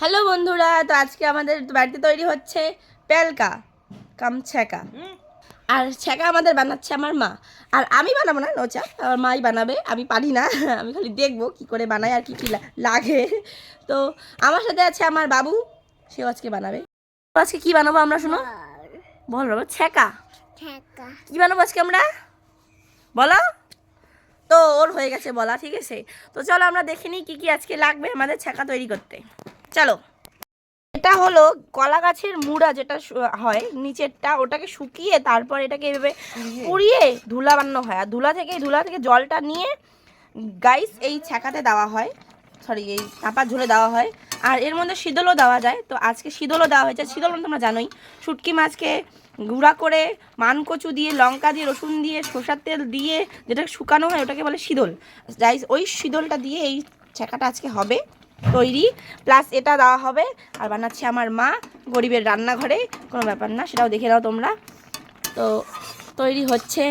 Hello বন্ধুরা, তো আজকে আমাদের বাড়িতে তৈরি হচ্ছে পেলকা কাম ছ্যাঁকা। আর ছ্যাঁকা আমাদের বানাচ্ছে আমার মা, আর আমি বানাবো না, নোচা আমার মাই বানাবে। আমি পারি না, আমি খালি দেখবো কি করে বানায় আর কি কি লাগে। তো আমার সাথে আছে আমার বাবু, সেও আজকে বানাবে। আজকে কি বানাবো আমরা, শুনো। বল বাবা। ছ্যাঁকা কি বানাবো আজকে আমরা, বলো। তো ওর হয়ে গেছে বলা, ঠিক আছে। তো চলো আমরা দেখে নিই কি কি আজকে লাগবে আমাদের ছ্যাঁকা তৈরি করতে। চলো। এটা হলো কলা গাছের মুড়া, যেটা হয় নিচেরটা, ওটাকে শুকিয়ে তারপর এটাকে এভাবে পুড়িয়ে ধুলা বানানো হয়। আর ধুলা থেকে জলটা নিয়ে গাইস এই ছ্যাঁকাতে দেওয়া হয়, সরি এই চাপার ঝোলে দেওয়া হয়। আর এর মধ্যে শীতলও দেওয়া যায়, তো আজকে শীতলও দেওয়া হয়েছে। শীতল তোমরা জানোই, শুটকি মাছকে গুঁড়া করে মানকচু দিয়ে, লঙ্কা দিয়ে, রসুন দিয়ে, সরষের তেল দিয়ে যেটা শুকানো হয় ওটাকে বলে শীতল। গাইস ওই শীতলটা দিয়ে এই ছ্যাঁকাটা আজকে হবে তৈরি, প্লাস এটা দেওয়া হবে। আর বানাচ্ছে আমার মা গরিবের রান্নাঘরে, কোনো ব্যাপার না, সেটাও দেখে নাও তোমরা। তো তৈরি হচ্ছে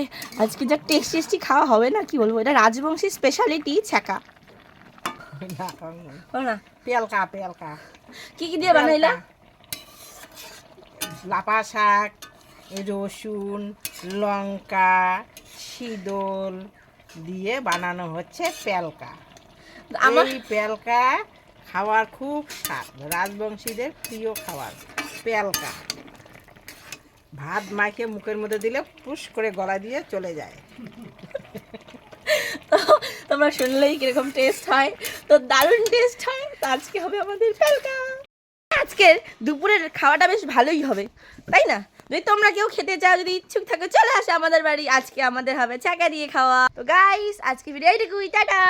আজকে, যা টেস্টি খাওয়া হবে না, কি বলবো, এটা রাজবংশী স্পেশালিটি ছ্যাঁকা না। পেলকা পেলকা কি কি দিয়ে বানাইলা? লাফা শাক, রসুন, লঙ্কা, শীতল দিয়ে বানানো হচ্ছে পেলকা। এই পেলকা খাওয়ার খুব স্বাদ, রাজবংশীদের প্রিয় খাবার পেলকা। ভাত মাইকে মুখের মধ্যে দিলে পুশ করে গলা দিয়ে চলে যায়। তো তোমরা শুনলেই কিরকম টেস্ট হয়, তো দারুণ টেস্ট হয়। তো আজকে হবে আমাদের পেলকা। আজকের দুপুরের খাওয়াটা বেশ ভালোই হবে, তাই না? যদি তোমরা কেউ খেতে চাও, যদি ইচ্ছুক থাকো, চলে আসো আমাদের বাড়ি। আজকে আমাদের হবে ছ্যাঁকা দিয়ে খাওয়া। তো গাইস আজকে ভিডিও এইটুকুই, টাটা।